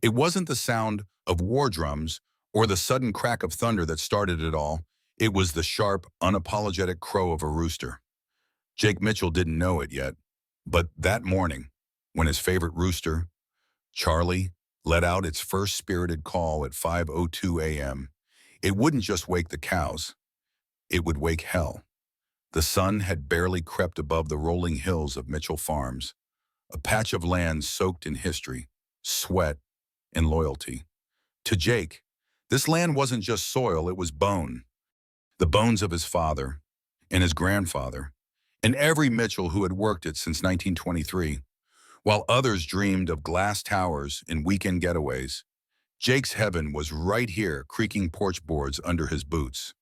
It wasn't the sound of war drums or the sudden crack of thunder that started it all. It was the sharp, unapologetic crow of a rooster. Jake Mitchell didn't know it yet, but that morning, when his favorite rooster, Charlie, let out its first spirited call at 5:02 a.m., it wouldn't just wake the cows, it would wake hell. The sun had barely crept above the rolling hills of Mitchell Farms, a patch of land soaked in history, sweat, and loyalty. To Jake, this land wasn't just soil, it was bone. The bones of his father and his grandfather, and every Mitchell who had worked it since 1923. While others dreamed of glass towers and weekend getaways, Jake's heaven was right here, creaking porch boards under his boots,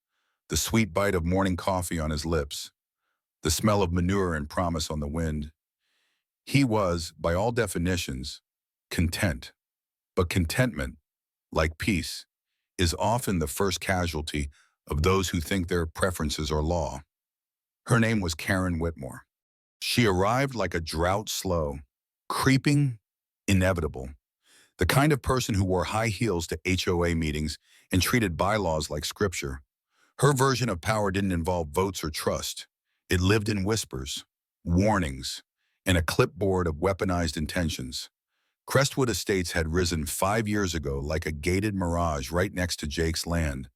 the sweet bite of morning coffee on his lips, the smell of manure and promise on the wind. He was, by all definitions, content. But contentment, like peace, is often the first casualty of those who think their preferences are law. Her name was Karen Whitmore. She arrived like a drought slow, creeping, inevitable. The kind of person who wore high heels to HOA meetings and treated bylaws like scripture. Her version of power didn't involve votes or trust. It lived in whispers, warnings, and a clipboard of weaponized intentions. Crestwood Estates had risen 5 years ago like a gated mirage right next to Jake's land.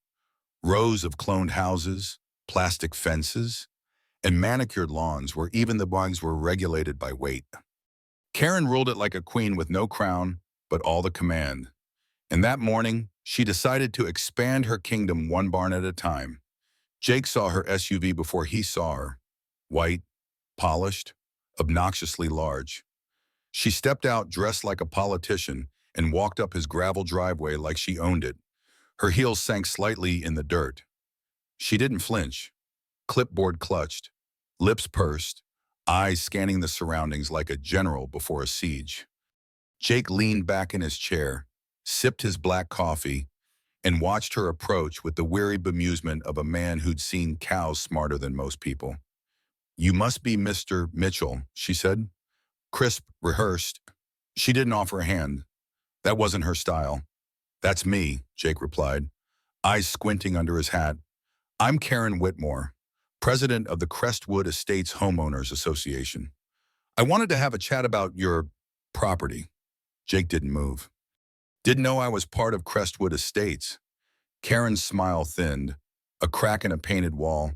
Rows of cloned houses, plastic fences, and manicured lawns where even the bugs were regulated by weight. Karen ruled it like a queen with no crown, but all the command. And that morning, she decided to expand her kingdom one barn at a time. Jake saw her SUV before he saw her. White, polished, obnoxiously large. She stepped out dressed like a politician and walked up his gravel driveway like she owned it. Her heels sank slightly in the dirt. She didn't flinch. Clipboard clutched, lips pursed, eyes scanning the surroundings like a general before a siege. Jake leaned back in his chair, sipped his black coffee, and watched her approach with the weary bemusement of a man who'd seen cows smarter than most people. "You must be Mr. Mitchell," she said. Crisp, rehearsed. She didn't offer a hand. That wasn't her style. "That's me," Jake replied, eyes squinting under his hat. "I'm Karen Whitmore, president of the Crestwood Estates Homeowners Association. I wanted to have a chat about your property." Jake didn't move. "Didn't know I was part of Crestwood Estates." Karen's smile thinned, a crack in a painted wall.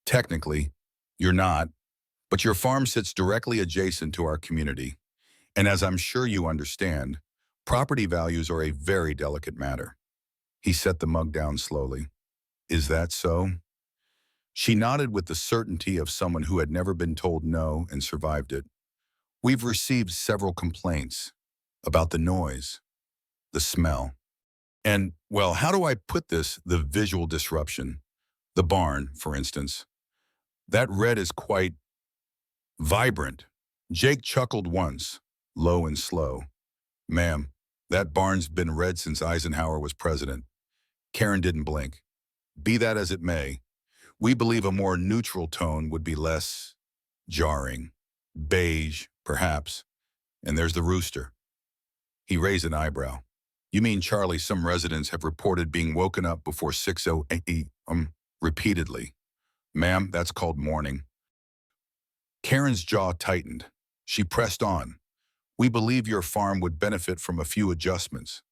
"Technically, you're not, but your farm sits directly adjacent to our community. And as I'm sure you understand, property values are a very delicate matter." He set the mug down slowly. "Is that so?" She nodded with the certainty of someone who had never been told no and survived it. "We've received several complaints about the noise, the smell, and, well, how do I put this, the visual disruption? The barn, for instance. That red is quite vibrant." Jake chuckled once, low and slow. "Ma'am, that barn's been red since Eisenhower was president." Karen didn't blink. "Be that as it may, we believe a more neutral tone would be less jarring. Beige, perhaps. And there's the rooster." He raised an eyebrow. "You mean, Charlie, some residents have reported being woken up before 6:08 repeatedly?" "Ma'am, that's called mourning." Karen's jaw tightened. She pressed on. "We believe your farm would benefit from a few adjustments.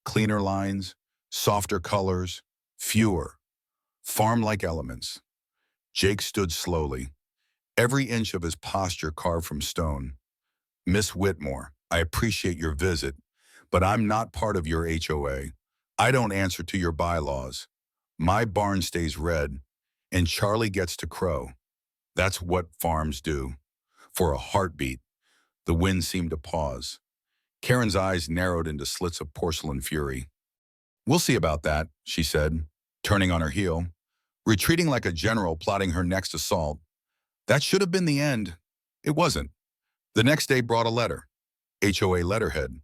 Cleaner lines, softer colors, fewer farm-like elements." Jake stood slowly, every inch of his posture carved from stone. "Miss Whitmore, I appreciate your visit, but I'm not part of your HOA. I don't answer to your bylaws. My barn stays red, and Charlie gets to crow. That's what farms do." For a heartbeat, the wind seemed to pause. Karen's eyes narrowed into slits of porcelain fury. "We'll see about that," she said, turning on her heel, retreating like a general plotting her next assault. That should have been the end. It wasn't. The next day brought a letter. HOA letterhead.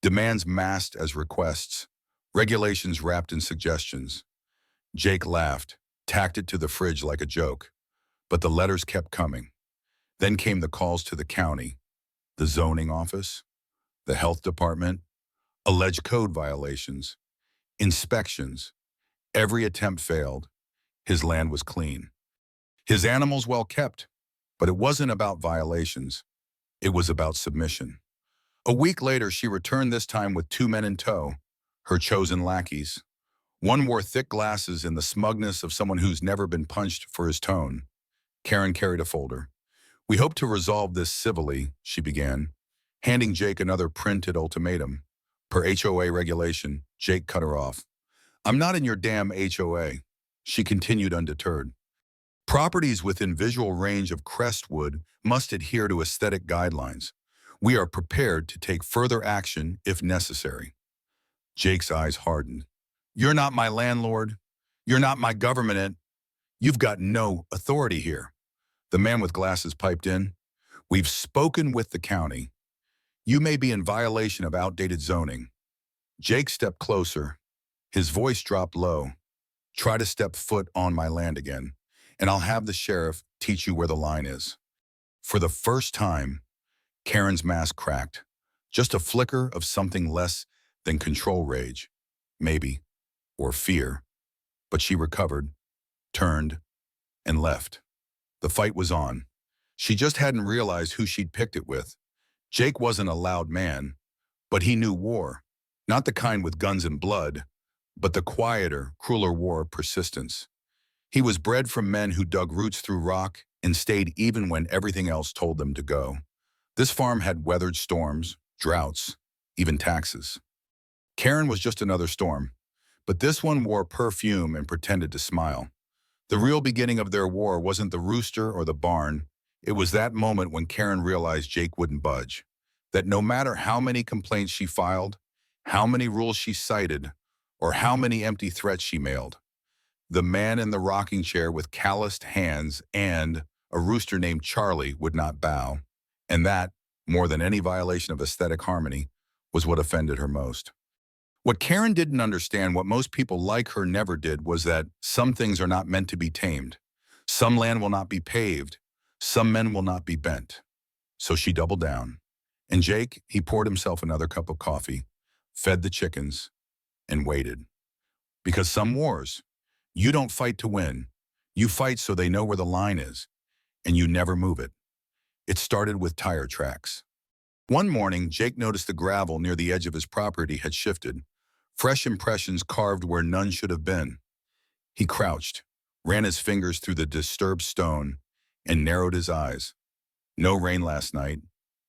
Demands masked as requests. Regulations wrapped in suggestions. Jake laughed, tacked it to the fridge like a joke. But the letters kept coming. Then came the calls to the county, the zoning office, the health department. Alleged code violations, inspections. Every attempt failed. His land was clean. His animals well kept. But it wasn't about violations. It was about submission. A week later, she returned, this time with 2 men in tow, her chosen lackeys. One wore thick glasses in the smugness of someone who's never been punched for his tone. Karen carried a folder. "We hope to resolve this civilly," she began, handing Jake another printed ultimatum. Per HOA regulation, Jake cut her off. "I'm not in your damn HOA," she continued undeterred. "Properties within visual range of Crestwood must adhere to aesthetic guidelines. We are prepared to take further action if necessary." Jake's eyes hardened. "You're not my landlord. You're not my government. You've got no authority here." The man with glasses piped in. "We've spoken with the county. You may be in violation of outdated zoning." Jake stepped closer. His voice dropped low. "Try to step foot on my land again, and I'll have the sheriff teach you where the line is." For the first time, Karen's mask cracked. Just a flicker of something less than control rage, maybe, or fear. But she recovered, turned, and left. The fight was on. She just hadn't realized who she'd picked it with. Jake wasn't a loud man, but he knew war. Not the kind with guns and blood, but the quieter, crueler war of persistence. He was bred from men who dug roots through rock and stayed even when everything else told them to go. This farm had weathered storms, droughts, even taxes. Karen was just another storm, but this one wore perfume and pretended to smile. The real beginning of their war wasn't the rooster or the barn. It was that moment when Karen realized Jake wouldn't budge, that no matter how many complaints she filed, how many rules she cited, or how many empty threats she mailed, the man in the rocking chair with calloused hands and a rooster named Charlie would not bow. And that, more than any violation of aesthetic harmony, was what offended her most. What Karen didn't understand, what most people like her never did, was that some things are not meant to be tamed. Some land will not be paved. Some men will not be bent. So she doubled down. And Jake, he poured himself another cup of coffee, fed the chickens, and waited. Because some wars, you don't fight to win. You fight so they know where the line is, and you never move it. It started with tire tracks. One morning, Jake noticed the gravel near the edge of his property had shifted, fresh impressions carved where none should have been. He crouched, ran his fingers through the disturbed stone, and narrowed his eyes. No rain last night,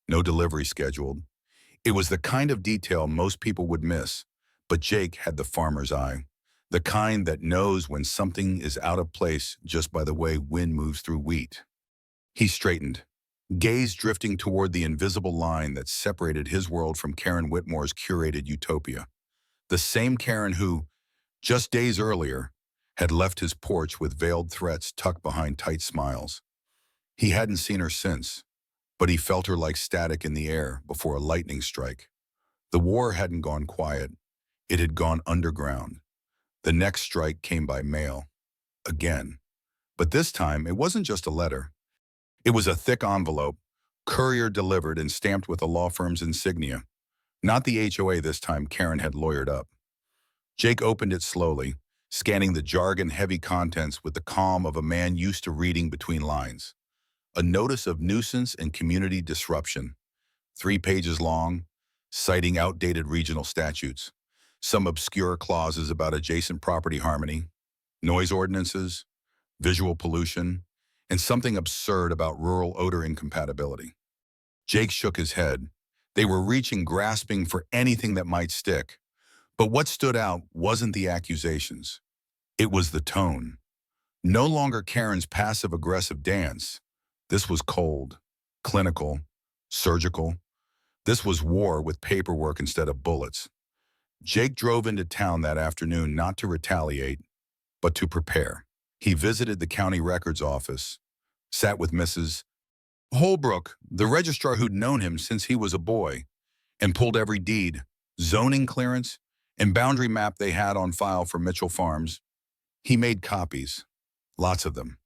no delivery scheduled. It was the kind of detail most people would miss, but Jake had the farmer's eye, the kind that knows when something is out of place just by the way wind moves through wheat. He straightened, gaze drifting toward the invisible line that separated his world from Karen Whitmore's curated utopia. The same Karen who, just days earlier, had left his porch with veiled threats tucked behind tight smiles. He hadn't seen her since, but he felt her like static in the air before a lightning strike. The war hadn't gone quiet. It had gone underground. The next strike came by mail. Again. But this time, it wasn't just a letter. It was a thick envelope, courier delivered and stamped with a law firm's insignia. Not the HOA this time. Karen had lawyered up. Jake opened it slowly, scanning the jargon-heavy contents with the calm of a man used to reading between lines. A notice of nuisance and community disruption, 3 pages long, citing outdated regional statutes, some obscure clauses about adjacent property harmony, noise ordinances, visual pollution, and something absurd about rural odor incompatibility. Jake shook his head. They were reaching, grasping for anything that might stick. But what stood out wasn't the accusations. It was the tone. No longer Karen's passive-aggressive dance. This was cold, clinical, surgical. This was war with paperwork instead of bullets. Jake drove into town that afternoon not to retaliate, but to prepare. He visited the county records office, sat with Mrs. Holbrook, the registrar who'd known him since he was a boy, and pulled every deed, zoning clearance, and boundary map they had on file for Mitchell Farms. He made copies, lots of them.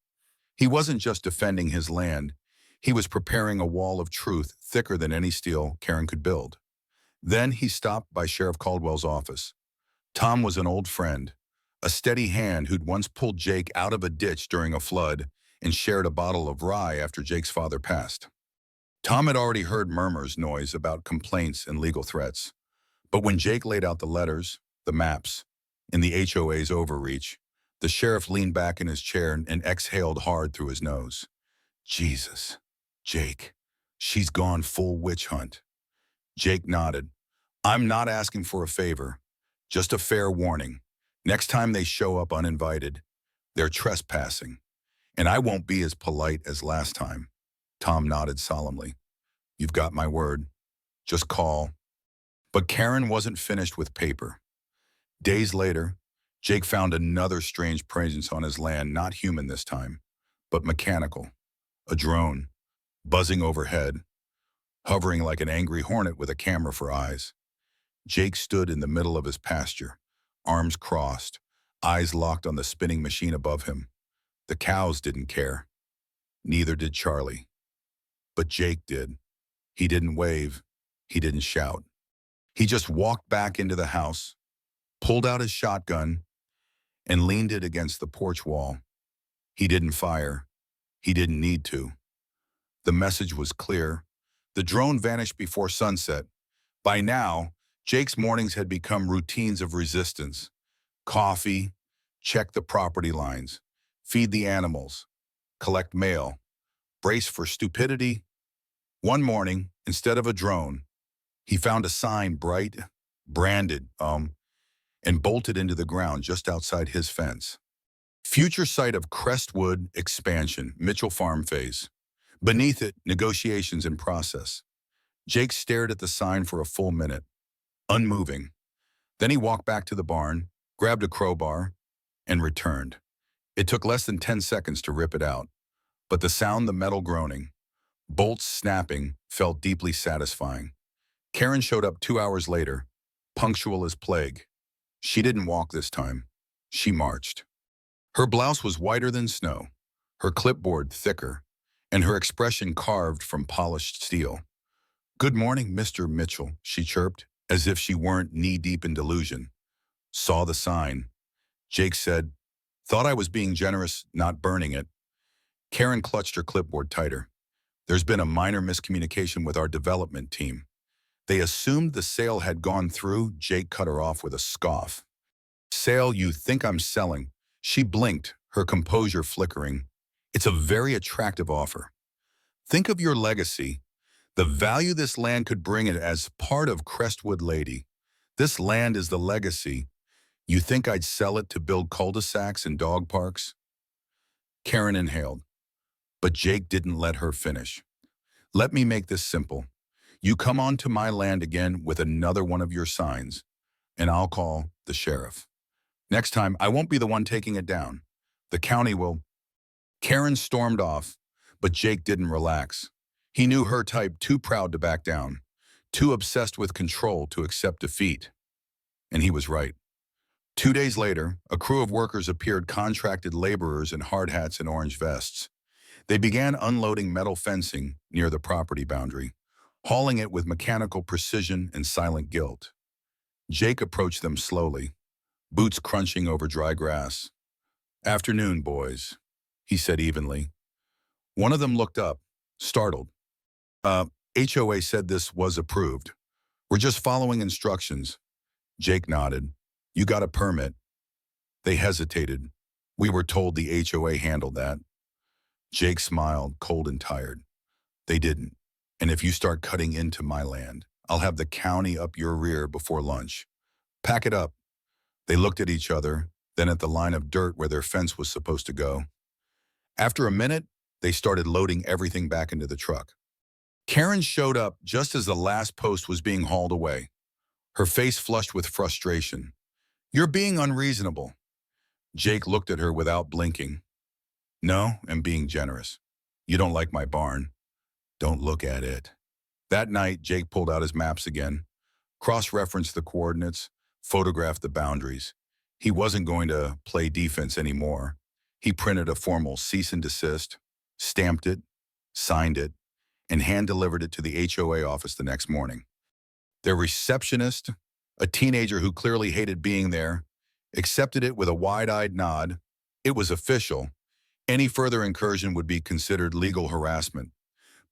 He wasn't just defending his land, he was preparing a wall of truth thicker than any steel Karen could build. Then he stopped by Sheriff Caldwell's office. Tom was an old friend, a steady hand who'd once pulled Jake out of a ditch during a flood and shared a bottle of rye after Jake's father passed. Tom had already heard murmurs noise about complaints and legal threats. But when Jake laid out the letters, the maps, and the HOA's overreach, the sheriff leaned back in his chair and exhaled hard through his nose. Jesus, Jake, she's gone full witch hunt. Jake nodded. I'm not asking for a favor, just a fair warning. Next time they show up uninvited, they're trespassing, and I won't be as polite as last time. Tom nodded solemnly. You've got my word. Just call. But Karen wasn't finished with paper. Days later, Jake found another strange presence on his land, not human this time, but mechanical. A drone, buzzing overhead, hovering like an angry hornet with a camera for eyes. Jake stood in the middle of his pasture, arms crossed, eyes locked on the spinning machine above him. The cows didn't care. Neither did Charlie. But Jake did. He didn't wave. He didn't shout. He just walked back into the house, pulled out his shotgun, and leaned it against the porch wall. He didn't fire. He didn't need to. The message was clear. The drone vanished before sunset. By now, Jake's mornings had become routines of resistance. Coffee, check the property lines, feed the animals, collect mail, brace for stupidity. One morning, instead of a drone, he found a sign bright, branded, and bolted into the ground just outside his fence. Future site of Crestwood expansion, Mitchell Farm phase. Beneath it, negotiations in process. Jake stared at the sign for a full minute, unmoving. Then he walked back to the barn, grabbed a crowbar, and returned. It took less than 10 seconds to rip it out, but the sound, the metal groaning, bolts snapping, felt deeply satisfying. Karen showed up 2 hours later, punctual as plague. She didn't walk this time. She marched. Her blouse was whiter than snow, her clipboard thicker, and her expression carved from polished steel. Good morning, Mr. Mitchell, she chirped, as if she weren't knee-deep in delusion. Saw the sign. Jake said, thought I was being generous, not burning it. Karen clutched her clipboard tighter. There's been a minor miscommunication with our development team. They assumed the sale had gone through. Jake cut her off with a scoff. Sale, you think I'm selling? She blinked, her composure flickering. It's a very attractive offer. Think of your legacy, the value this land could bring it as part of Crestwood Lady. This land is the legacy. You think I'd sell it to build cul-de-sacs and dog parks? Karen inhaled, but Jake didn't let her finish. Let me make this simple. You come onto my land again with another one of your signs, and I'll call the sheriff. Next time, I won't be the one taking it down. The county will. Karen stormed off, but Jake didn't relax. He knew her type, too proud to back down, too obsessed with control to accept defeat. And he was right. 2 days later, a crew of workers appeared, contracted laborers in hard hats and orange vests. They began unloading metal fencing near the property boundary, hauling it with mechanical precision and silent guilt. Jake approached them slowly, boots crunching over dry grass. Afternoon, boys, he said evenly. One of them looked up, startled. HOA said this was approved. We're just following instructions. Jake nodded. You got a permit. They hesitated. We were told the HOA handled that. Jake smiled, cold and tired. They didn't. And if you start cutting into my land, I'll have the county up your rear before lunch. Pack it up. They looked at each other, then at the line of dirt where their fence was supposed to go. After a minute, they started loading everything back into the truck. Karen showed up just as the last post was being hauled away, her face flushed with frustration. You're being unreasonable. Jake looked at her without blinking. No, I'm being generous. You don't like my barn. Don't look at it. That night, Jake pulled out his maps again, cross-referenced the coordinates, photographed the boundaries. He wasn't going to play defense anymore. He printed a formal cease and desist, stamped it, signed it, and hand-delivered it to the HOA office the next morning. Their receptionist, a teenager who clearly hated being there, accepted it with a wide-eyed nod. It was official. Any further incursion would be considered legal harassment.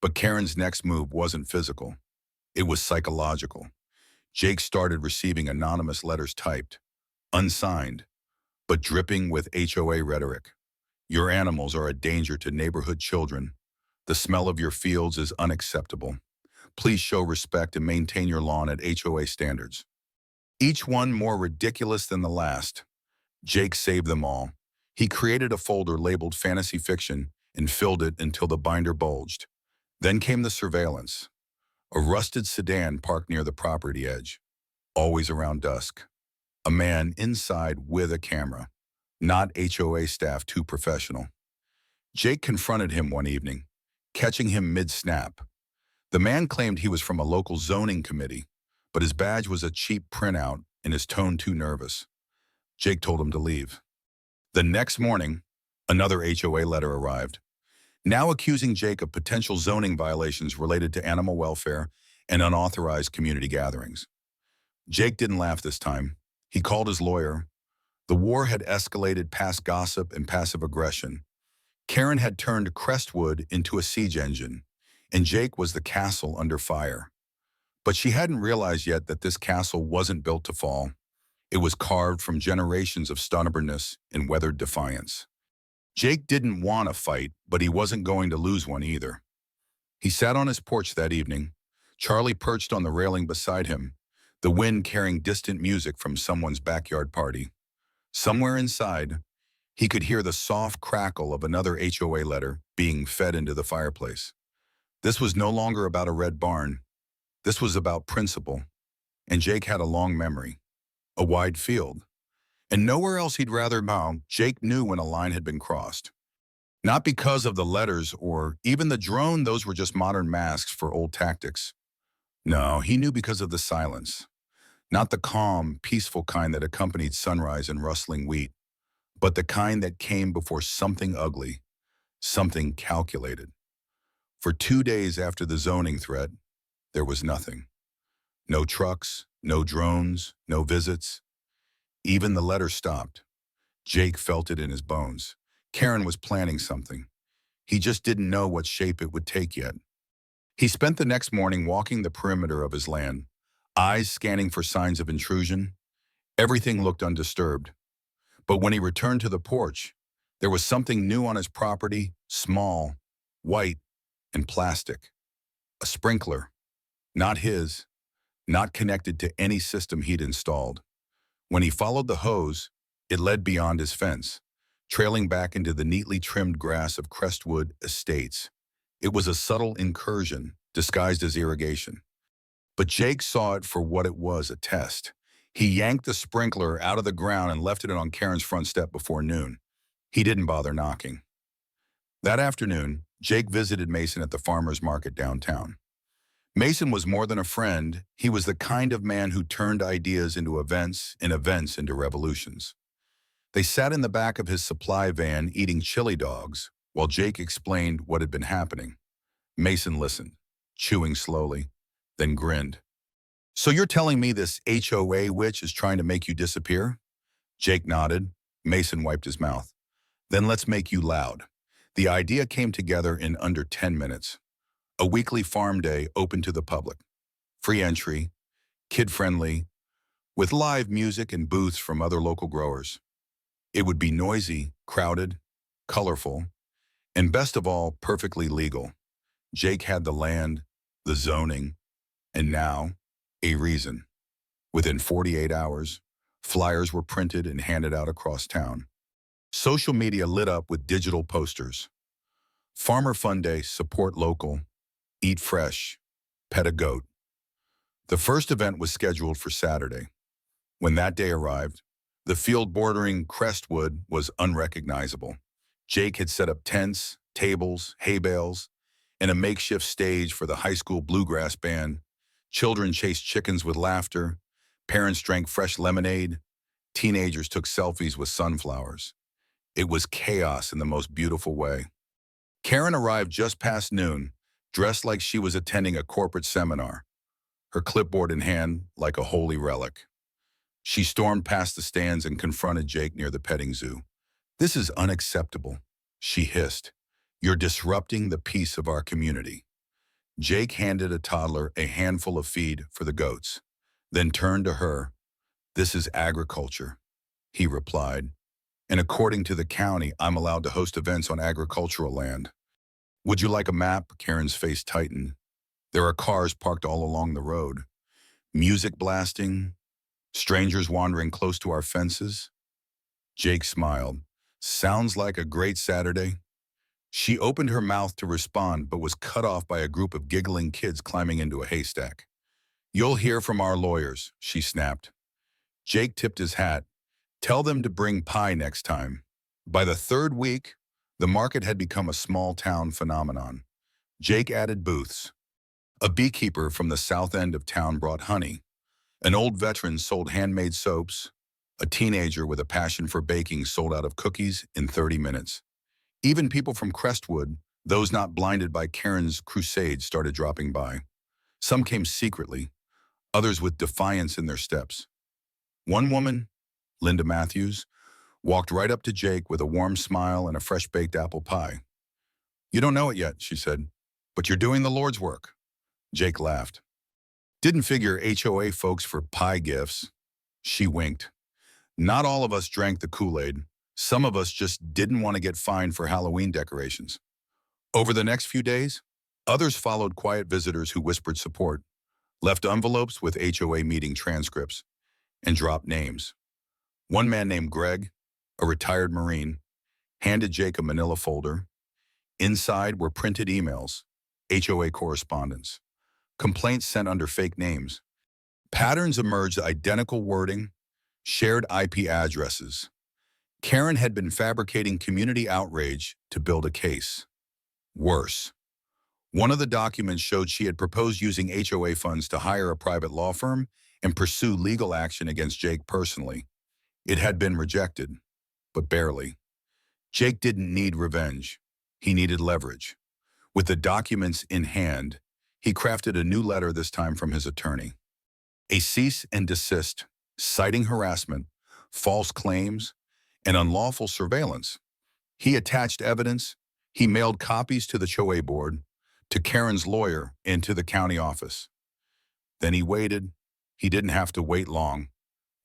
But Karen's next move wasn't physical. It was psychological. Jake started receiving anonymous letters typed, unsigned, but dripping with HOA rhetoric. Your animals are a danger to neighborhood children. The smell of your fields is unacceptable. Please show respect and maintain your lawn at HOA standards. Each one more ridiculous than the last. Jake saved them all. He created a folder labeled fantasy fiction and filled it until the binder bulged. Then came the surveillance. A rusted sedan parked near the property edge, always around dusk. A man inside with a camera. Not HOA staff too professional. Jake confronted him one evening, catching him mid-snap. The man claimed he was from a local zoning committee, but his badge was a cheap printout and his tone too nervous. Jake told him to leave. The next morning, another HOA letter arrived, now accusing Jake of potential zoning violations related to animal welfare and unauthorized community gatherings. Jake didn't laugh this time. He called his lawyer. The war had escalated past gossip and passive aggression. Karen had turned Crestwood into a siege engine, and Jake was the castle under fire. But she hadn't realized yet that this castle wasn't built to fall. It was carved from generations of stubbornness and weathered defiance. Jake didn't want a fight, but he wasn't going to lose one either. He sat on his porch that evening, Charlie perched on the railing beside him, the wind carrying distant music from someone's backyard party. Somewhere inside, he could hear the soft crackle of another HOA letter being fed into the fireplace. This was no longer about a red barn. This was about principle. And Jake had a long memory, a wide field. And nowhere else he'd rather bow. Jake knew when a line had been crossed. Not because of the letters or even the drone, those were just modern masks for old tactics. No, he knew because of the silence. Not the calm, peaceful kind that accompanied sunrise and rustling wheat, but the kind that came before something ugly, something calculated. For 2 days after the zoning threat, there was nothing. No trucks, no drones, no visits. Even the letter stopped. Jake felt it in his bones. Karen was planning something. He just didn't know what shape it would take yet. He spent the next morning walking the perimeter of his land, eyes scanning for signs of intrusion. Everything looked undisturbed. But when he returned to the porch, there was something new on his property, small, white, and plastic. A sprinkler. Not his, not connected to any system he'd installed. When he followed the hose, it led beyond his fence, trailing back into the neatly trimmed grass of Crestwood Estates. It was a subtle incursion, disguised as irrigation. But Jake saw it for what it was, a test. He yanked the sprinkler out of the ground and left it on Karen's front step before noon. He didn't bother knocking. That afternoon, Jake visited Mason at the farmer's market downtown. Mason was more than a friend. He was the kind of man who turned ideas into events and events into revolutions. They sat in the back of his supply van eating chili dogs while Jake explained what had been happening. Mason listened, chewing slowly, then grinned. So you're telling me this HOA witch is trying to make you disappear? Jake nodded. Mason wiped his mouth. Then let's make you loud. The idea came together in under 10 minutes. A weekly farm day open to the public. Free entry, kid-friendly, with live music and booths from other local growers. It would be noisy, crowded, colorful, and best of all, perfectly legal. Jake had the land, the zoning, and now, a reason. Within 48 hours, flyers were printed and handed out across town. Social media lit up with digital posters. Farmer Fun Day, support local, eat fresh, pet a goat. The first event was scheduled for Saturday. When that day arrived, the field bordering Crestwood was unrecognizable. Jake had set up tents, tables, hay bales, and a makeshift stage for the high school bluegrass band. Children chased chickens with laughter. Parents drank fresh lemonade. Teenagers took selfies with sunflowers. It was chaos in the most beautiful way. Karen arrived just past noon, dressed like she was attending a corporate seminar. her clipboard in hand like a holy relic. She stormed past the stands and confronted Jake near the petting zoo. "This is unacceptable," she hissed. "You're disrupting the peace of our community." Jake handed a toddler a handful of feed for the goats, then turned to her. "This is agriculture," he replied. "And according to the county, I'm allowed to host events on agricultural land." "Would you like a map?" Karen's face tightened. "There are cars parked all along the road. Music blasting. Strangers wandering close to our fences." Jake smiled. "Sounds like a great Saturday." She opened her mouth to respond, but was cut off by a group of giggling kids climbing into a haystack. "You'll hear from our lawyers," she snapped. Jake tipped his hat. "Tell them to bring pie next time." By the third week, the market had become a small-town phenomenon. Jake added booths. A beekeeper from the south end of town brought honey. An old veteran sold handmade soaps. A teenager with a passion for baking sold out of cookies in 30 minutes. Even people from Crestwood, those not blinded by Karen's crusade, started dropping by. Some came secretly, others with defiance in their steps. One woman, Linda Matthews, walked right up to Jake with a warm smile and a fresh-baked apple pie. "You don't know it yet," she said, "but you're doing the Lord's work." Jake laughed. "Didn't figure HOA folks for pie gifts." She winked. "Not all of us drank the Kool-Aid. Some of us just didn't want to get fined for Halloween decorations." Over the next few days, others followed quiet visitors who whispered support, left envelopes with HOA meeting transcripts, and dropped names. One man named Greg, a retired Marine, handed Jake a manila folder. Inside were printed emails, HOA correspondence, complaints sent under fake names. Patterns emerged: identical wording, shared IP addresses. Karen had been fabricating community outrage to build a case. Worse, one of the documents showed she had proposed using HOA funds to hire a private law firm and pursue legal action against Jake personally. It had been rejected, but barely. Jake didn't need revenge. He needed leverage. With the documents in hand, he crafted a new letter, this time from his attorney. A cease and desist, citing harassment, false claims, and unlawful surveillance. He attached evidence. He mailed copies to the HOA board, to Karen's lawyer, and to the county office. Then he waited. He didn't have to wait long.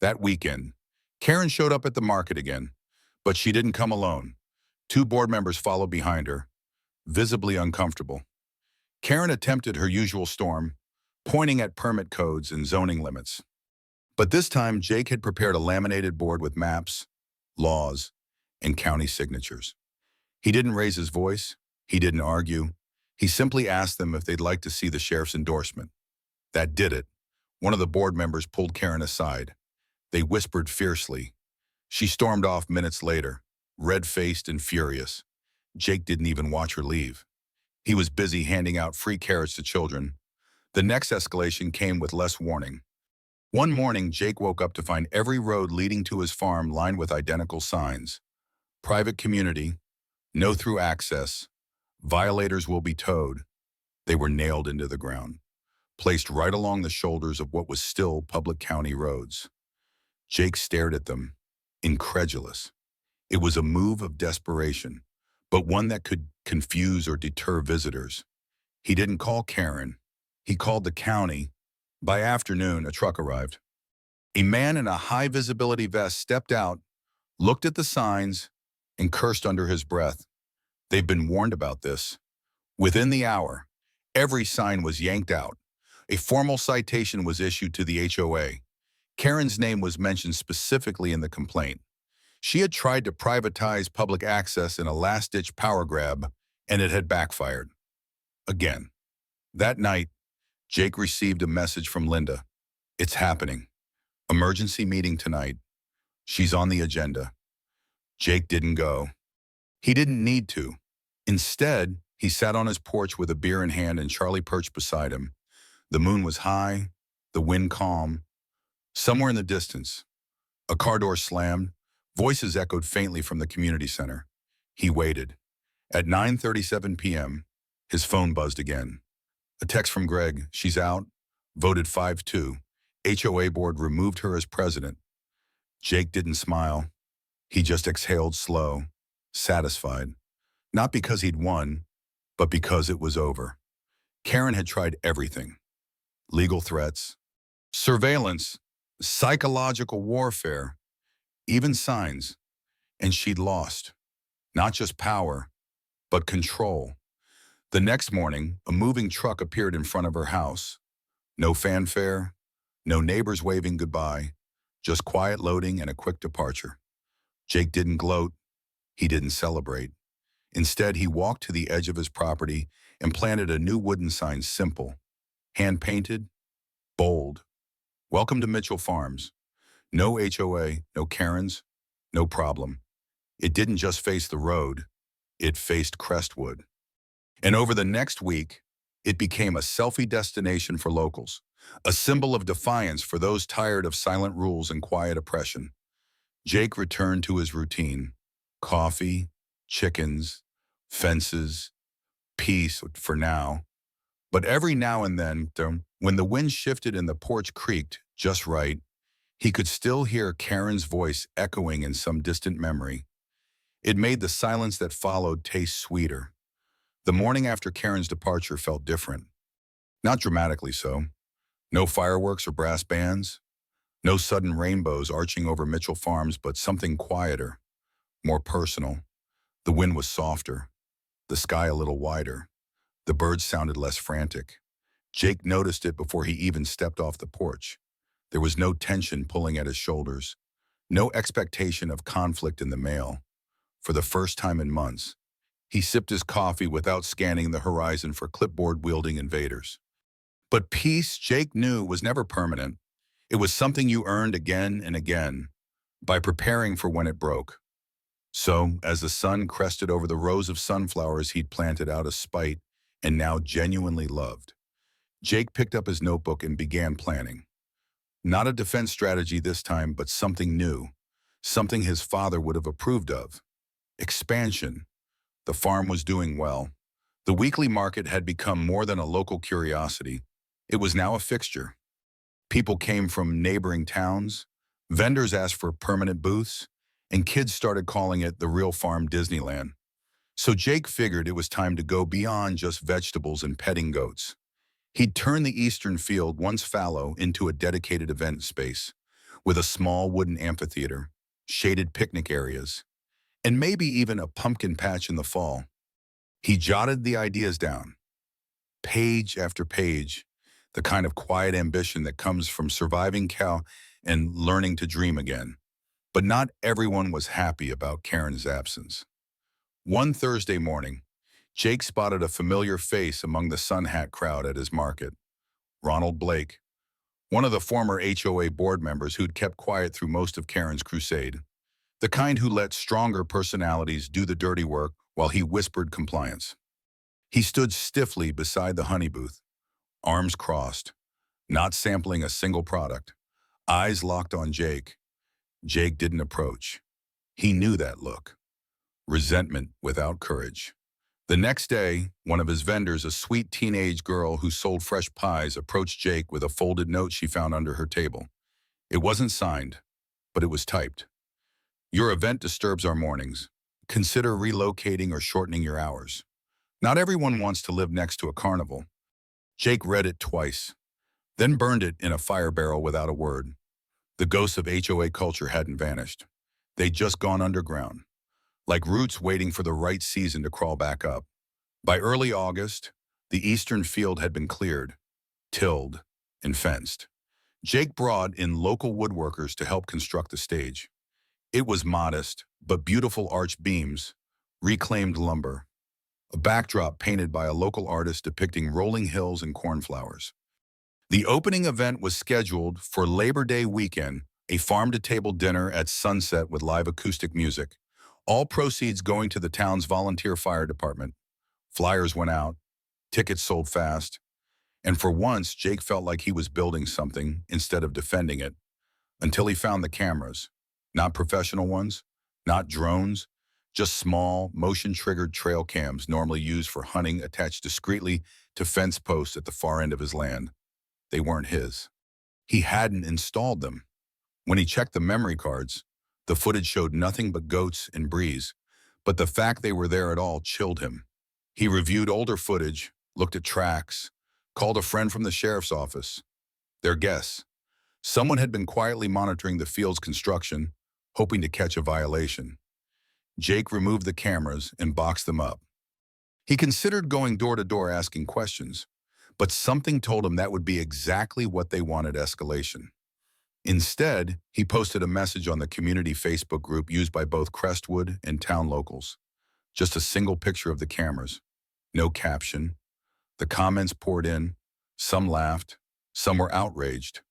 That weekend, Karen showed up at the market again, but she didn't come alone. 2 board members followed behind her, visibly uncomfortable. Karen attempted her usual storm, pointing at permit codes and zoning limits. But this time, Jake had prepared a laminated board with maps, laws, and county signatures. He didn't raise his voice. He didn't argue. He simply asked them if they'd like to see the sheriff's endorsement. That did it. One of the board members pulled Karen aside. They whispered fiercely. She stormed off minutes later, red-faced and furious. Jake didn't even watch her leave. He was busy handing out free carrots to children. The next escalation came with less warning. One morning, Jake woke up to find every road leading to his farm lined with identical signs. Private community, no through access, violators will be towed. They were nailed into the ground, placed right along the shoulders of what was still public county roads. Jake stared at them, incredulous. It was a move of desperation, but one that could confuse or deter visitors. He didn't call Karen. He called the county. By afternoon, a truck arrived. A man in a high-visibility vest stepped out, looked at the signs, and cursed under his breath. They've been warned about this. Within the hour, every sign was yanked out. A formal citation was issued to the HOA. Karen's name was mentioned specifically in the complaint. She had tried to privatize public access in a last-ditch power grab, and it had backfired. Again. That night, Jake received a message from Linda. "It's happening. Emergency meeting tonight. She's on the agenda." Jake didn't go. He didn't need to. Instead, he sat on his porch with a beer in hand and Charlie perched beside him. The moon was high, the wind calm. Somewhere in the distance, a car door slammed. Voices echoed faintly from the community center. He waited. At 9:37 p.m., his phone buzzed again. A text from Greg. "She's out. voted 5-2. HOA board removed her as president. Jake didn't smile. He just exhaled slow, satisfied. Not because he'd won, but because it was over. Karen had tried everything. Legal threats, surveillance, psychological warfare, even signs. And she'd lost. Not just power, but control. The next morning, a moving truck appeared in front of her house. No fanfare, no neighbors waving goodbye, just quiet loading and a quick departure. Jake didn't gloat. He didn't celebrate. Instead, he walked to the edge of his property and planted a new wooden sign, simple, hand-painted, bold. Welcome to Mitchell Farms. No HOA, no Karens, no problem. It didn't just face the road, it faced Crestwood. And over the next week, it became a selfie destination for locals, a symbol of defiance for those tired of silent rules and quiet oppression. Jake returned to his routine. Coffee, chickens, fences, peace for now. But every now and then, when the wind shifted and the porch creaked just right, he could still hear Karen's voice echoing in some distant memory. It made the silence that followed taste sweeter. The morning after Karen's departure felt different. Not dramatically so. No fireworks or brass bands. No sudden rainbows arching over Mitchell Farms, but something quieter, more personal. The wind was softer, the sky a little wider. The birds sounded less frantic. Jake noticed it before he even stepped off the porch. There was no tension pulling at his shoulders, no expectation of conflict in the mail. For the first time in months, he sipped his coffee without scanning the horizon for clipboard-wielding invaders. But peace, Jake knew, was never permanent. It was something you earned again and again by preparing for when it broke. So, as the sun crested over the rows of sunflowers he'd planted out of spite and now genuinely loved, Jake picked up his notebook and began planning. Not a defense strategy this time, but something new, something his father would have approved of. Expansion. The farm was doing well. The weekly market had become more than a local curiosity. It was now a fixture. People came from neighboring towns, vendors asked for permanent booths, and kids started calling it the real farm Disneyland. So Jake figured it was time to go beyond just vegetables and petting goats. He'd turn the eastern field, once fallow, into a dedicated event space, with a small wooden amphitheater, shaded picnic areas, and maybe even a pumpkin patch in the fall. He jotted the ideas down, page after page, the kind of quiet ambition that comes from surviving cow and learning to dream again. But not everyone was happy about Karen's absence. One Thursday morning, Jake spotted a familiar face among the sun hat crowd at his market. Ronald Blake, one of the former HOA board members who'd kept quiet through most of Karen's crusade. The kind who let stronger personalities do the dirty work while he whispered compliance. He stood stiffly beside the honey booth, arms crossed, not sampling a single product, eyes locked on Jake. Jake didn't approach. He knew that look. Resentment without courage. The next day, one of his vendors, a sweet teenage girl who sold fresh pies, approached Jake with a folded note she found under her table. It wasn't signed, but it was typed. Your event disturbs our mornings. Consider relocating or shortening your hours. Not everyone wants to live next to a carnival. Jake read it twice, then burned it in a fire barrel without a word. The ghosts of HOA culture hadn't vanished. They'd just gone underground, like roots waiting for the right season to crawl back up. By early August, the eastern field had been cleared, tilled, and fenced. Jake brought in local woodworkers to help construct the stage. It was modest, but beautiful arched beams, reclaimed lumber, a backdrop painted by a local artist depicting rolling hills and cornflowers. The opening event was scheduled for Labor Day weekend, a farm-to-table dinner at sunset with live acoustic music, all proceeds going to the town's volunteer fire department. Flyers went out, tickets sold fast, and for once, Jake felt like he was building something instead of defending it, until he found the cameras. Not professional ones, not drones, just small, motion-triggered trail cams normally used for hunting attached discreetly to fence posts at the far end of his land. they weren't his. He hadn't installed them. When he checked the memory cards, the footage showed nothing but goats and breeze, but the fact they were there at all chilled him. He reviewed older footage, looked at tracks, called a friend from the sheriff's office. Their guess: someone had been quietly monitoring the field's construction, hoping to catch a violation. Jake removed the cameras and boxed them up. He considered going door to door asking questions, but something told him that would be exactly what they wanted: escalation. Instead, he posted a message on the community Facebook group used by both Crestwood and town locals. Just a single picture of the cameras. No caption. The comments poured in. Some laughed. Some were outraged.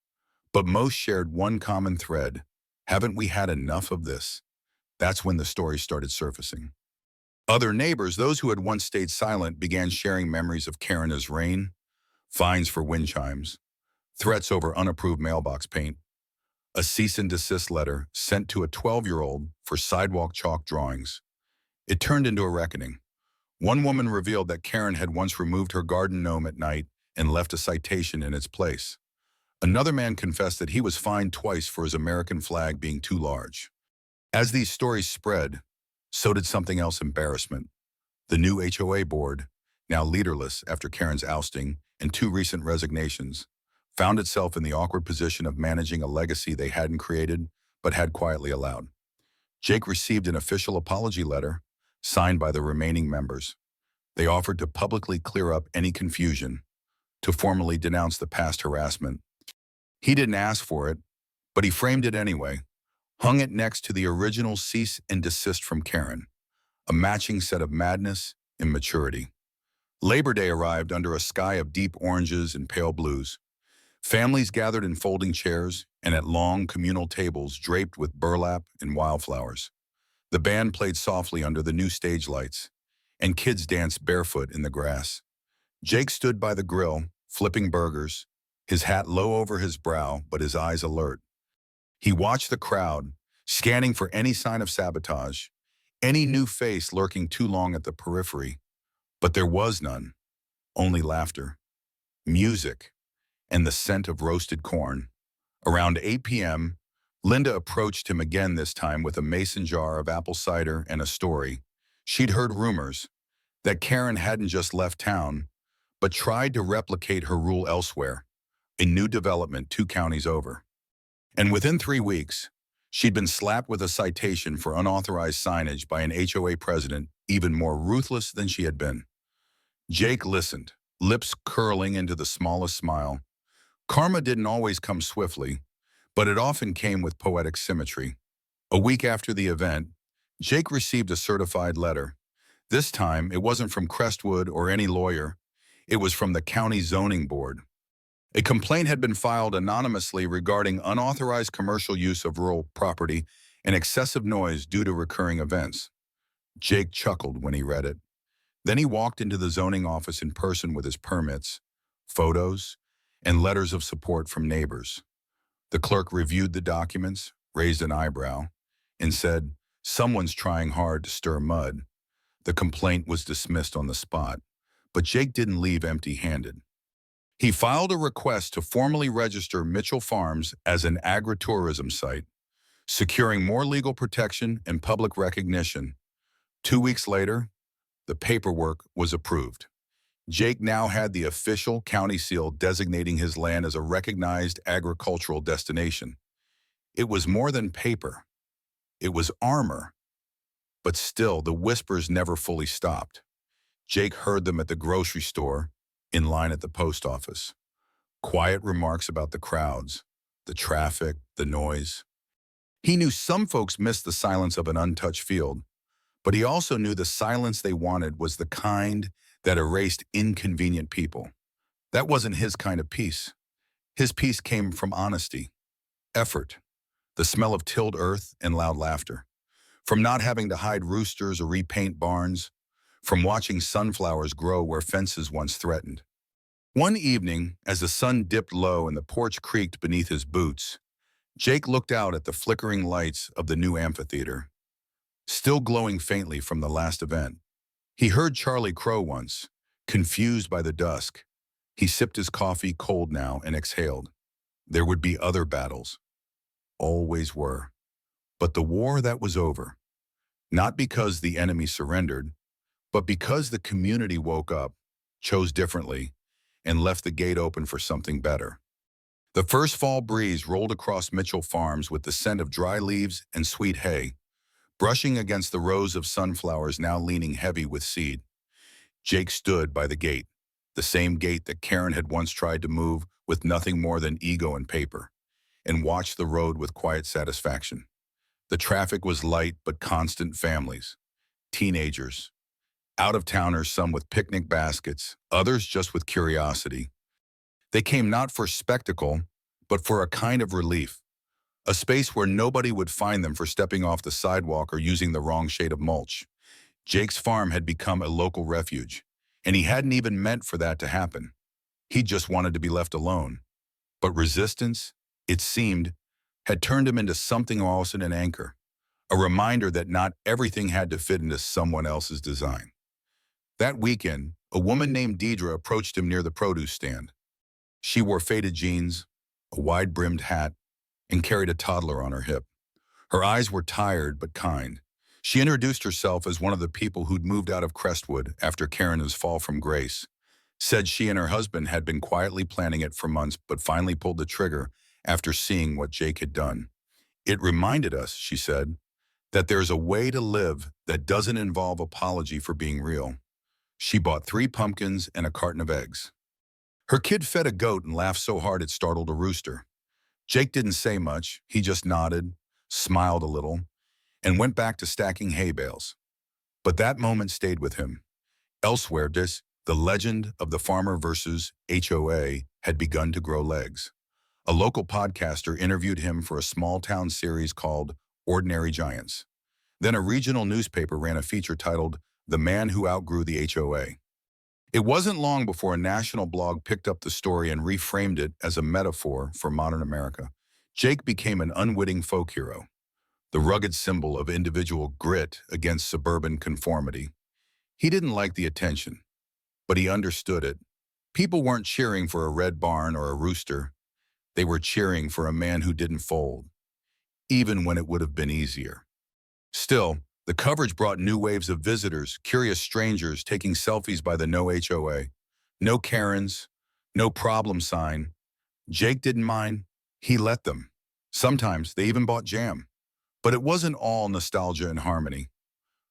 But most shared one common thread: haven't we had enough of this? That's when the story started surfacing. Other neighbors, those who had once stayed silent, began sharing memories of Karen as rain, fines for wind chimes, threats over unapproved mailbox paint, a cease and desist letter sent to a 12-year-old for sidewalk chalk drawings. It turned into a reckoning. One woman revealed that Karen had once removed her garden gnome at night and left a citation in its place. Another man confessed that he was fined twice for his American flag being too large. As these stories spread, so did something else: embarrassment. The new HOA board, now leaderless after Karen's ousting and 2 recent resignations, found itself in the awkward position of managing a legacy they hadn't created but had quietly allowed. Jake received an official apology letter, signed by the remaining members. They offered to publicly clear up any confusion, to formally denounce the past harassment. He didn't ask for it, but he framed it anyway, hung it next to the original cease and desist from Karen, a matching set of madness and maturity. Labor Day arrived under a sky of deep oranges and pale blues. Families gathered in folding chairs and at long communal tables draped with burlap and wildflowers. The band played softly under the new stage lights, and kids danced barefoot in the grass. Jake stood by the grill, flipping burgers, his hat low over his brow but his eyes alert. He watched the crowd, scanning for any sign of sabotage, any new face lurking too long at the periphery. But there was none, only laughter, music, and the scent of roasted corn. Around 8 p.m., Linda approached him again, this time with a mason jar of apple cider and a story. She'd heard rumors that Karen hadn't just left town, but tried to replicate her rule elsewhere, a new development 2 counties over. And within 3 weeks, she'd been slapped with a citation for unauthorized signage by an HOA president even more ruthless than she had been. Jake listened, lips curling into the smallest smile. Karma didn't always come swiftly, but it often came with poetic symmetry. A week after the event, Jake received a certified letter. This time, it wasn't from Crestwood or any lawyer. It was from the county zoning board. A complaint had been filed anonymously regarding unauthorized commercial use of rural property and excessive noise due to recurring events. Jake chuckled when he read it. Then he walked into the zoning office in person with his permits, photos, and letters of support from neighbors. The clerk reviewed the documents, raised an eyebrow, and said, "Someone's trying hard to stir mud." The complaint was dismissed on the spot, but Jake didn't leave empty-handed. He filed a request to formally register Mitchell Farms as an agritourism site, securing more legal protection and public recognition. 2 weeks later, the paperwork was approved. Jake now had the official county seal designating his land as a recognized agricultural destination. It was more than paper. It was armor. But still, the whispers never fully stopped. Jake heard them at the grocery store, in line at the post office. Quiet remarks about the crowds, the traffic, the noise. He knew some folks missed the silence of an untouched field, but he also knew the silence they wanted was the kind that erased inconvenient people. That wasn't his kind of peace. His peace came from honesty, effort, the smell of tilled earth and loud laughter, from not having to hide roosters or repaint barns, from watching sunflowers grow where fences once threatened. One evening, as the sun dipped low and the porch creaked beneath his boots, Jake looked out at the flickering lights of the new amphitheater, still glowing faintly from the last event. He heard Charlie crow once, confused by the dusk, He sipped his coffee cold now and exhaled. There would be other battles. Always were. But the war that was over. Not because the enemy surrendered, but because the community woke up, chose differently, and left the gate open for something better. The first fall breeze rolled across Mitchell Farms with the scent of dry leaves and sweet hay, brushing against the rows of sunflowers now leaning heavy with seed. Jake stood by the gate, the same gate that Karen had once tried to move with nothing more than ego and paper, and watched the road with quiet satisfaction. The traffic was light but constant families, teenagers, out-of-towners, some with picnic baskets, others just with curiosity. They came not for spectacle, but for a kind of relief, a space where nobody would find them for stepping off the sidewalk or using the wrong shade of mulch. Jake's farm had become a local refuge, and he hadn't even meant for that to happen. He just wanted to be left alone. But resistance, it seemed, had turned him into something else than an anchor, a reminder that not everything had to fit into someone else's design. That weekend, a woman named Deidre approached him near the produce stand. She wore faded jeans, a wide-brimmed hat, and carried a toddler on her hip. Her eyes were tired but kind. She introduced herself as one of the people who'd moved out of Crestwood after Karen's fall from grace, said she and her husband had been quietly planning it for months but finally pulled the trigger after seeing what Jake had done. It reminded us, she said, that there's a way to live that doesn't involve apology for being real. She bought 3 pumpkins and a carton of eggs. Her kid fed a goat and laughed so hard it startled a rooster. Jake didn't say much. He just nodded, smiled a little, and went back to stacking hay bales. But that moment stayed with him. Elsewhere, the legend of the farmer versus HOA had begun to grow legs. A local podcaster interviewed him for a small-town series called Ordinary Giants. Then a regional newspaper ran a feature titled The Man Who Outgrew the HOA. It wasn't long before a national blog picked up the story and reframed it as a metaphor for modern America. Jake became an unwitting folk hero, the rugged symbol of individual grit against suburban conformity. He didn't like the attention, but he understood it. People weren't cheering for a red barn or a rooster. They were cheering for a man who didn't fold, even when it would have been easier. Still, the coverage brought new waves of visitors, curious strangers taking selfies by the no HOA. No Karens, no problem sign. Jake didn't mind. He let them. Sometimes they even bought jam. But it wasn't all nostalgia and harmony.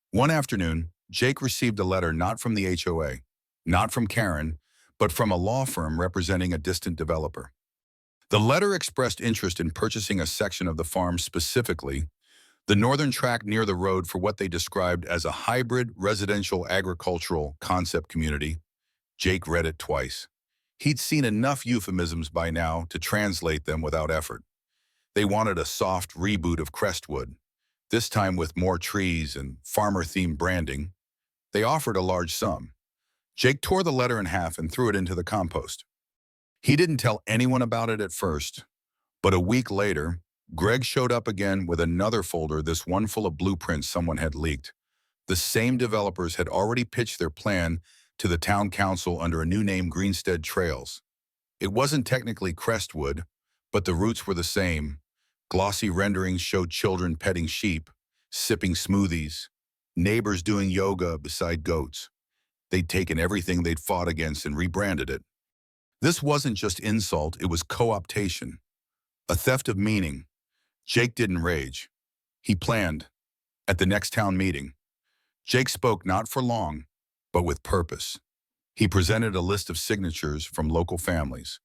One afternoon, Jake received a letter not from the HOA, not from Karen, but from a law firm representing a distant developer. The letter expressed interest in purchasing a section of the farm, specifically the northern tract near the road, for what they described as a hybrid residential agricultural concept community. Jake read it twice. He'd seen enough euphemisms by now to translate them without effort. They wanted a soft reboot of Crestwood, this time with more trees and farmer-themed branding. They offered a large sum. Jake tore the letter in half and threw it into the compost. He didn't tell anyone about it at first, but a week later, Greg showed up again with another folder, this one full of blueprints someone had leaked. The same developers had already pitched their plan to the town council under a new name, Greenstead Trails. It wasn't technically Crestwood, but the roots were the same. Glossy renderings showed children petting sheep, sipping smoothies, neighbors doing yoga beside goats. They'd taken everything they'd fought against and rebranded it. This wasn't just insult, it was co-optation, a theft of meaning. Jake didn't rage. He planned. At the next town meeting, Jake spoke not for long, but with purpose. He presented a list of signatures from local families,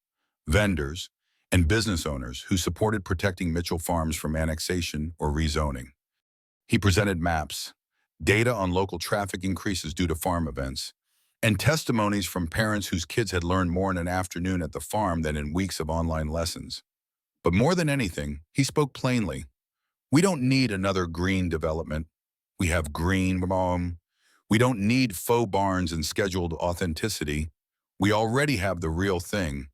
vendors, and business owners who supported protecting Mitchell Farms from annexation or rezoning. He presented maps, data on local traffic increases due to farm events, and testimonies from parents whose kids had learned more in an afternoon at the farm than in weeks of online lessons. But more than anything, he spoke plainly. We don't need another green development. We have green. We don't need faux barns and scheduled authenticity. We already have the real thing.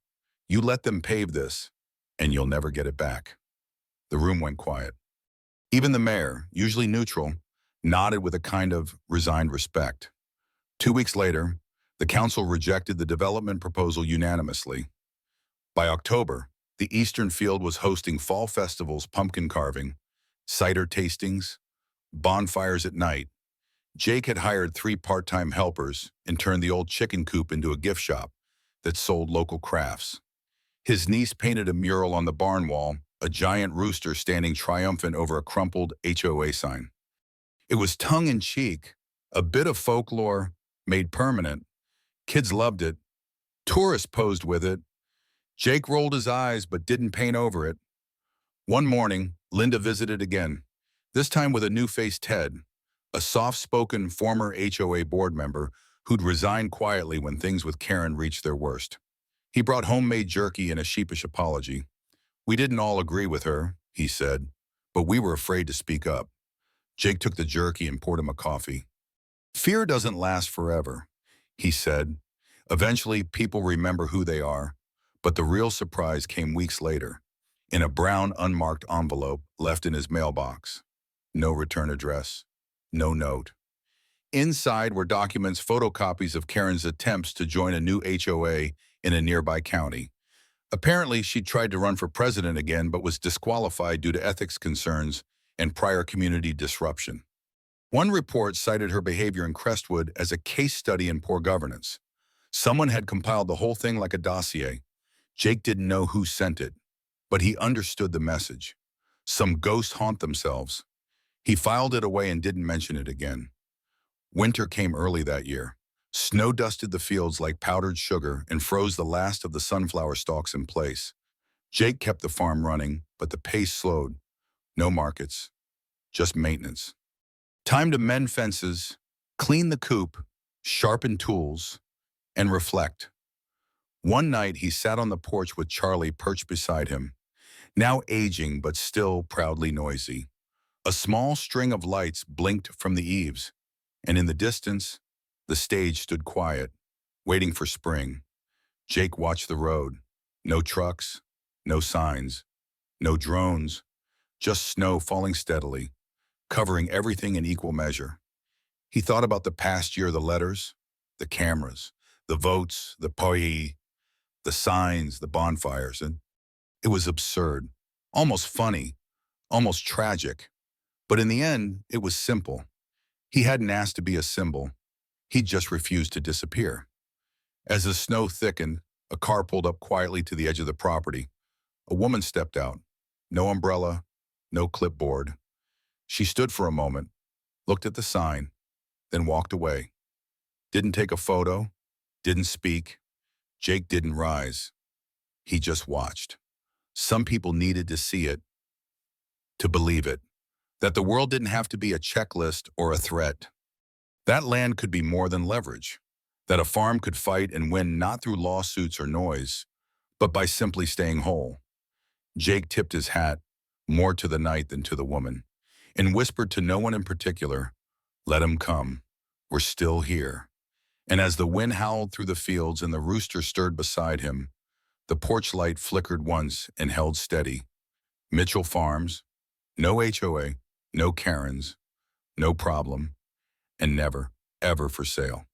You let them pave this, and you'll never get it back. The room went quiet. Even the mayor, usually neutral, nodded with a kind of resigned respect. 2 weeks later, The council rejected the development proposal unanimously. By October, the Eastern Field was hosting fall festivals, pumpkin carving, cider tastings, bonfires at night. Jake had hired 3 part-time helpers and turned the old chicken coop into a gift shop that sold local crafts. His niece painted a mural on the barn wall, a giant rooster standing triumphant over a crumpled HOA sign. It was tongue-in-cheek, a bit of folklore made permanent. Kids loved it. Tourists posed with it. Jake rolled his eyes but didn't paint over it. One morning, Linda visited again, this time with a new-faced Ted, a soft-spoken former HOA board member who'd resigned quietly when things with Karen reached their worst. He brought homemade jerky and a sheepish apology. "We didn't all agree with her," he said, "but we were afraid to speak up." Jake took the jerky and poured him a coffee. "Fear doesn't last forever," he said. "Eventually, people remember who they are." But the real surprise came weeks later, in a brown, unmarked envelope left in his mailbox. No return address, no note. Inside were documents, photocopies of Karen's attempts to join a new HOA in a nearby county. Apparently, she tried to run for president again but was disqualified due to ethics concerns and prior community disruption. One report cited her behavior in Crestwood as a case study in poor governance. Someone had compiled the whole thing like a dossier. Jake didn't know who sent it, but he understood the message. Some ghosts haunt themselves. He filed it away and didn't mention it again. Winter came early that year. Snow dusted the fields like powdered sugar and froze the last of the sunflower stalks in place. Jake kept the farm running, but the pace slowed. No markets, just maintenance. Time to mend fences, clean the coop, sharpen tools, and reflect. One night, he sat on the porch with Charlie perched beside him, now aging but still proudly noisy. A small string of lights blinked from the eaves, and in the distance, the stage stood quiet, waiting for spring. Jake watched the road. No trucks, no signs, no drones, just snow falling steadily, covering everything in equal measure. He thought about the past year, the letters, the cameras, the votes, the paris, the signs, the bonfires, and it was absurd, almost funny, almost tragic. But in the end, it was simple. He hadn't asked to be a symbol. He just refused to disappear. As the snow thickened, a car pulled up quietly to the edge of the property. A woman stepped out. No umbrella, no clipboard. She stood for a moment, looked at the sign, then walked away. Didn't take a photo, didn't speak. Jake didn't rise. He just watched. Some people needed to see it, to believe it, that the world didn't have to be a checklist or a threat. That land could be more than leverage, that a farm could fight and win not through lawsuits or noise, but by simply staying whole. Jake tipped his hat, more to the night than to the woman, and whispered to no one in particular, "Let him come. We're still here." And as the wind howled through the fields and the rooster stirred beside him, the porch light flickered once and held steady. Mitchell Farms, no HOA, no Karens, no problem, and never, ever for sale.